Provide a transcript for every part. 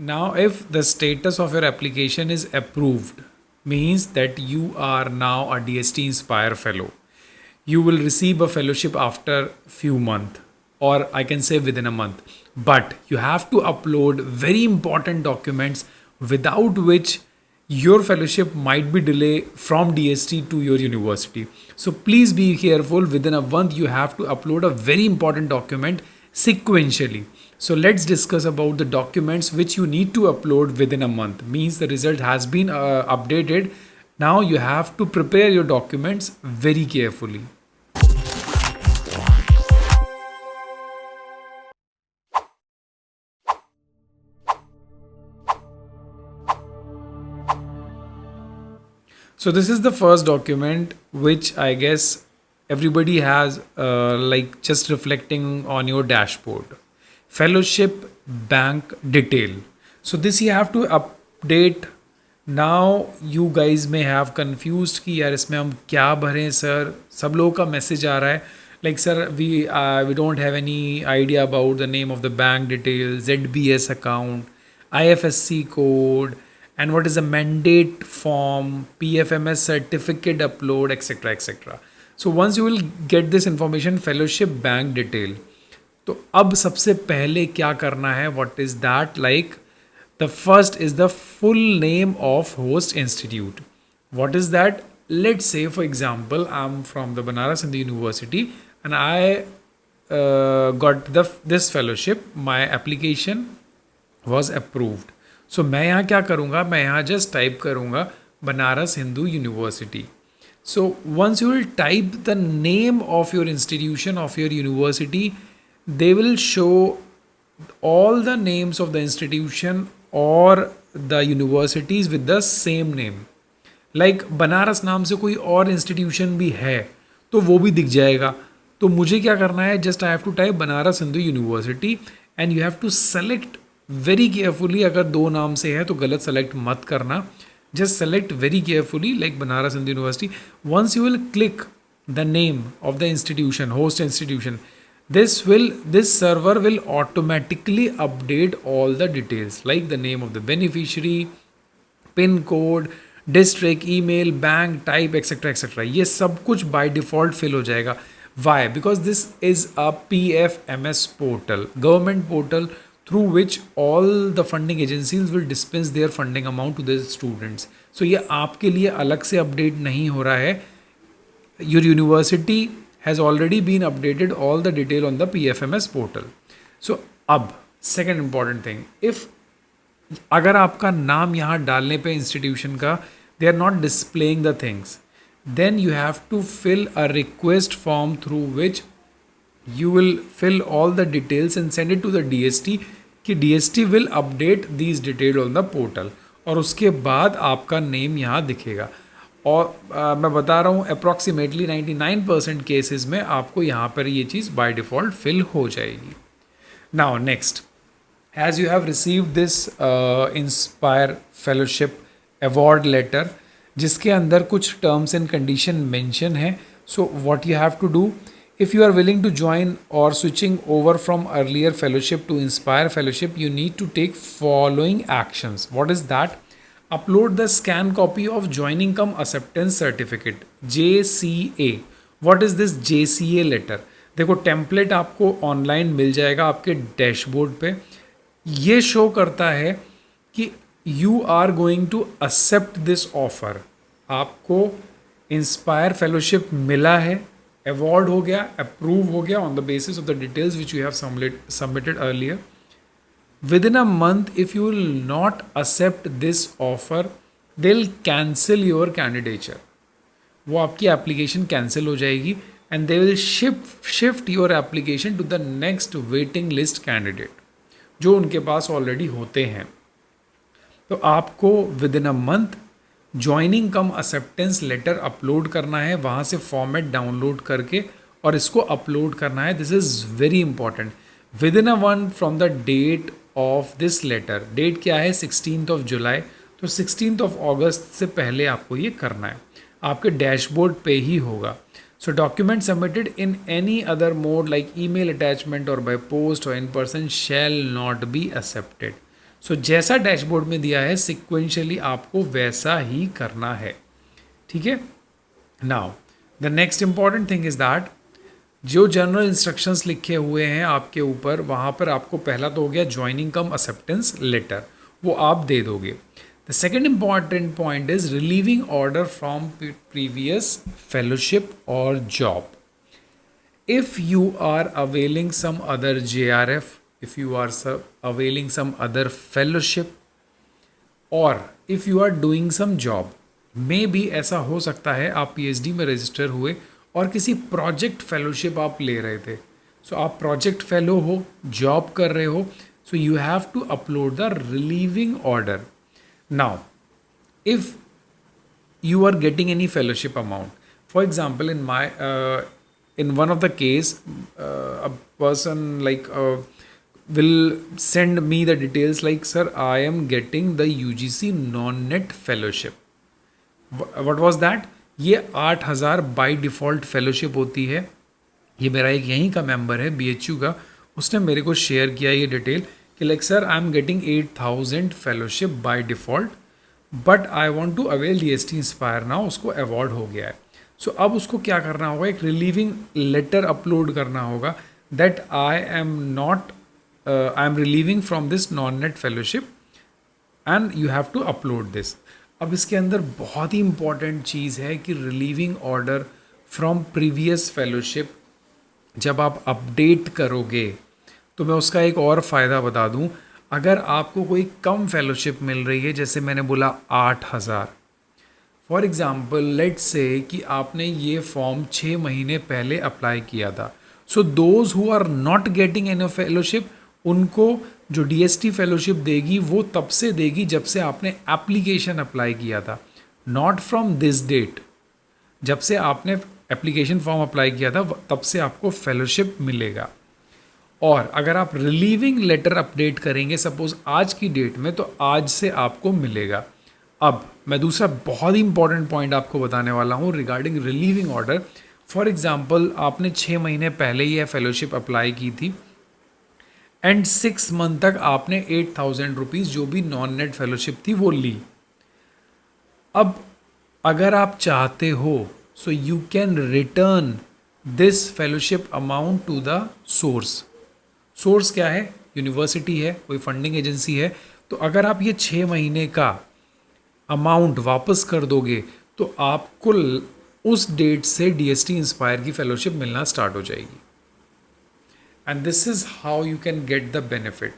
Now, if the status of your application is approved, means that you are now a DST Inspire Fellow. You will receive a fellowship after few months, or I can say within a month. But you have to upload very important documents without which your fellowship might be delayed from DST to your university. So please be careful. Within a month, you have to upload a very important document sequentially. So let's discuss about the documents which you need to upload within a month. Means the result has been updated. Now you have to prepare your documents very carefully. So this is the first document which I guess everybody has like just reflecting on your dashboard. Fellowship bank detail. So this you have to update. Now you guys may have confused कि यार इसमें हम क्या भरें sir. सब लोगों का message आ रहा है like sir we don't have any idea about the name of the bank details, ZBS account, IFSC code, and what is the mandate form, PFMS certificate upload, etc. etc. So once you will get this information, fellowship bank detail. तो अब सबसे पहले क्या करना है, what is that like? The first is the full name of host institute. What is that? Let's say, for example, I'm from the Banaras Hindu University and I got this fellowship. My application was approved. So मैं यहाँ क्या करूँगा, मैं यहाँ just type करूँगा Banaras Hindu university. So once you will type the name of your institution, of your university, they will show all the names of the institution or the universities with the same name. Like Banaras नाम से कोई और institution भी है तो वो भी दिख जाएगा. तो मुझे क्या करना है, just I have to type Banaras Hindu University and you have to select very carefully. अगर दो नाम से है तो गलत सेलेक्ट मत करना. Just select very carefully like Banaras Hindu University. Once you will click the name of the institution, host institution, this server will automatically update all the details like the name of the beneficiary, pin code, district, email, bank type, etc. etc. ये सब कुछ by default fill हो जाएगा. Why? Because this is a PFMS portal, government portal, through which all the funding agencies will dispense their funding amount to the students. So ये आपके लिए अलग से update नहीं हो रहा है. Your university has already been updated all the detail on the PFMS portal. So अब second important thing, if अगर आपका नाम यहाँ डालने पे इंस्टीट्यूशन का they are not displaying the things, then you have to fill a request form through which you will fill all the details and send it to the DST कि DST will update these details on the portal और उसके बाद आपका name यहाँ दिखेगा. और मैं बता रहा हूँ अप्रॉक्सीमेटली 99% केसेस में आपको यहाँ पर ये चीज़ बाय डिफ़ॉल्ट फिल हो जाएगी. Now next, as you have received this Inspire Fellowship Award letter जिसके अंदर कुछ terms and condition mention है. So what you have to do, if you are willing to join or switching over from earlier fellowship to Inspire Fellowship, you need to take following actions. What is that? Upload the scan copy of joining cum acceptance certificate, JCA. What is this JCA letter? देखो template आपको online मिल जाएगा आपके dashboard पे. ये show करता है कि you are going to accept this offer. आपको इंस्पायर फेलोशिप मिला है, अवॉर्ड हो गया, अप्रूव हो गया on the basis of the details which you have submitted earlier. Within a month, if you will not accept this offer, they'll cancel your candidature. वो आपकी application cancel हो जाएगी and they will shift your application to the next waiting list candidate जो उनके पास already होते हैं. तो आपको within a month joining cum acceptance letter upload करना है, वहाँ से फॉर्मेट डाउनलोड करके और इसको अपलोड करना है. This is very important. Within a one from the date of this letter. Date क्या है? 16 जुलाई. तो 16 अगस्त से पहले आपको ये करना है. आपके डैशबोर्ड पे ही होगा. So document submitted in any other mode like email attachment or by post or in person shall not be accepted. सो जैसा डैशबोर्ड में दिया है सिक्वेंशियली आपको वैसा ही करना है, ठीक है। Now the next important thing is that जो जनरल इंस्ट्रक्शंस लिखे हुए हैं आपके ऊपर, वहाँ पर आपको पहला तो हो गया ज्वाइनिंग कम एक्सेप्टेंस लेटर, वो आप दे दोगे। The second important point is relieving order from previous fellowship और job. If you are availing some other JRF, if you are availing some other fellowship, or if you are doing some job, मे भी ऐसा हो सकता है आप PhD में register हुए और किसी प्रोजेक्ट फेलोशिप आप ले रहे थे, सो आप प्रोजेक्ट फेलो हो, जॉब कर रहे हो, so you have to upload the relieving order. Now if you are getting any fellowship amount, for example in my in one of the case, a person like will send me the details like, sir, I am getting the UGC non-net fellowship. What was that? ये 8,000 by default fellowship होती है। ये मेरा एक यहीं का member है BHU का, उसने मेरे को शेयर किया ये डिटेल कि like sir I am getting 8,000 fellowship by default, but I want to avail DST Inspire now, उसको अवॉर्ड हो गया है। सो अब उसको क्या करना होगा, एक रिलीविंग लेटर अपलोड करना होगा that I am relieving from this non NET fellowship and you have to upload this. अब इसके अंदर बहुत ही इंपॉर्टेंट चीज़ है कि relieving order from previous fellowship जब आप अपडेट करोगे, तो मैं उसका एक और फ़ायदा बता दूं, अगर आपको कोई कम फेलोशिप मिल रही है, जैसे मैंने बोला 8,000, फॉर एग्ज़ाम्पल लेट्स से कि आपने ये फॉर्म 6 महीने पहले अप्लाई किया था, so those who are not getting any fellowship, उनको जो DST फेलोशिप देगी वो तब से देगी जब से आपने एप्लीकेशन अप्लाई किया था, नॉट फ्रॉम दिस डेट। जब से आपने एप्लीकेशन फॉर्म अप्लाई किया था तब से आपको फेलोशिप मिलेगा। और अगर आप रिलीविंग लेटर अपडेट करेंगे सपोज आज की डेट में, तो आज से आपको मिलेगा। अब मैं दूसरा बहुत ही इंपॉर्टेंट पॉइंट आपको बताने वाला हूँ regarding relieving order. For example आपने 6 महीने पहले ये फेलोशिप अप्लाई की थी एंड 6 मंथ तक आपने 8,000 रुपीज़ जो भी नॉन नेट फेलोशिप थी वो ली। अब अगर आप चाहते हो so you can return this fellowship amount to the source. Source क्या है? यूनिवर्सिटी है, कोई फंडिंग एजेंसी है। तो अगर आप ये 6 महीने का अमाउंट वापस कर दोगे तो आपको उस डेट से DST इंस्पायर की फेलोशिप मिलना स्टार्ट हो जाएगी। And this is how you can get the benefit.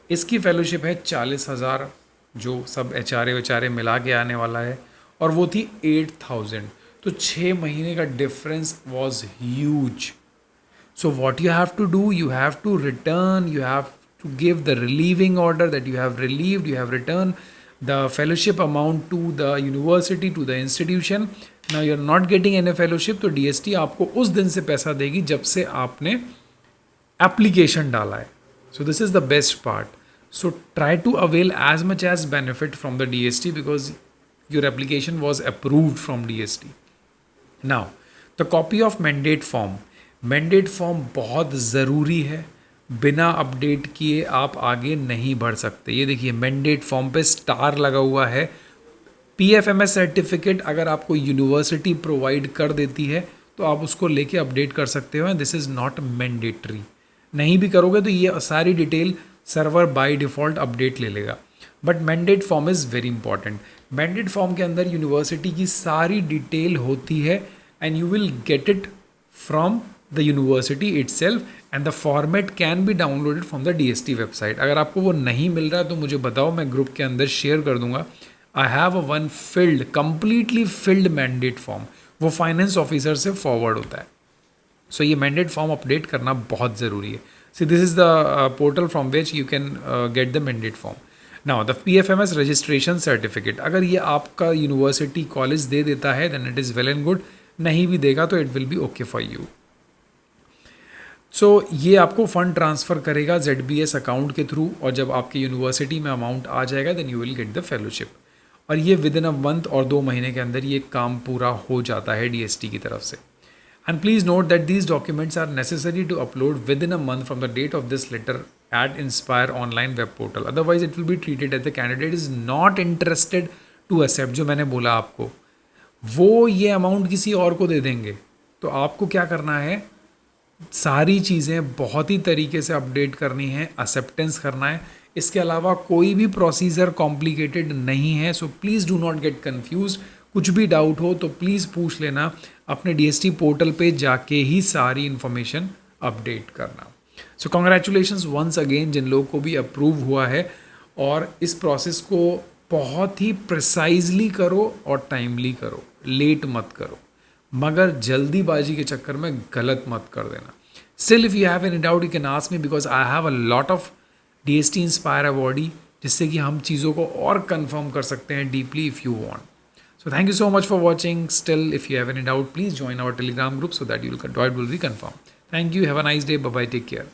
इसकी फेलोशिप है 40,000 जो सब HRA मिला के आने वाला है, और वो थी 8,000। तो 6 महीने का difference was huge. So what you have to do, you have to return, you have to give the relieving order that you have relieved, you have returned the fellowship amount to the university, to the institution. Now you're not getting any fellowship, तो DST आपको उस दिन से पैसा देगी जब से आपने एप्लीकेशन डाला है। So this is the best part. So try to avail as much as benefit from the DST because your application was approved from DST. Now the copy of mandate form. Mandate form बहुत ज़रूरी है, बिना update किए आप आगे नहीं बढ़ सकते। ये देखिए मैंडेट फॉर्म पे स्टार लगा हुआ है। PFMS सर्टिफिकेट अगर आपको यूनिवर्सिटी प्रोवाइड कर देती है तो आप उसको लेके अपडेट कर सकते हो, दिस इज़ नॉट मैंडेटरी। नहीं भी करोगे तो ये सारी detail server by default update ले लेगा, but mandate form is very important. Mandate form के अंदर यूनिवर्सिटी की सारी डिटेल होती है and you will get it from the university itself and the format can be downloaded from the DST website. अगर आपको वो नहीं मिल रहा है तो मुझे बताओ, मैं ग्रुप के अंदर शेयर कर दूंगा। I have a one filled, completely filled mandate form, वो फाइनेंस ऑफिसर से फॉरवर्ड होता है। सो ये मैंडेट फॉर्म अपडेट करना बहुत ज़रूरी है। So this is the portal from which you can get the mandate form. Now the PFMS registration certificate, अगर ये आपका यूनिवर्सिटी कॉलेज दे देता है then it is well and good, नहीं भी देगा तो it will be okay for you. So ये आपको फ़ंड ट्रांसफ़र करेगा ZBS अकाउंट के थ्रू, और जब आपके यूनिवर्सिटी में अमाउंट आ जाएगा then you will get the fellowship. और ये विद इन अ मंथ और 2 महीने के अंदर ये काम पूरा हो जाता है DST की तरफ से। And please note that these documents are necessary to upload with in a month from the date of this letter at Inspire online web portal. Otherwise, it will be treated as the candidate is not interested to accept. जो मैंने बोला आपको, वो ये amount किसी और को दे देंगे. तो आपको क्या करना है, सारी चीज़ें बहुत ही तरीके से अपडेट करनी है, एक्सेप्टेंस करना है. इसके अलावा कोई भी प्रोसीजर कॉम्प्लिकेटेड नहीं है. So please do not get confuse. कुछ भी डाउट हो तो प्लीज़ पूछ लेना. अपने DST पोर्टल पे जाके ही सारी इन्फॉर्मेशन अपडेट करना. सो कॉन्ग्रेचुलेशंस वंस अगेन जिन लोगों को भी अप्रूव हुआ है. और इस प्रोसेस को बहुत ही प्रिसाइजली करो और टाइमली करो, लेट मत करो, मगर जल्दीबाजी के चक्कर में गलत मत कर देना. Still if you have any doubt you can ask me, because I have a lot of DST inspire awardee, जिससे कि हम चीज़ों को और कंफर्म कर सकते हैं deeply if you want. So thank you so much for watching. Still, if you have any doubt, please join our Telegram group so that it will be confirmed. Thank you. Have a nice day. Bye bye. Take care.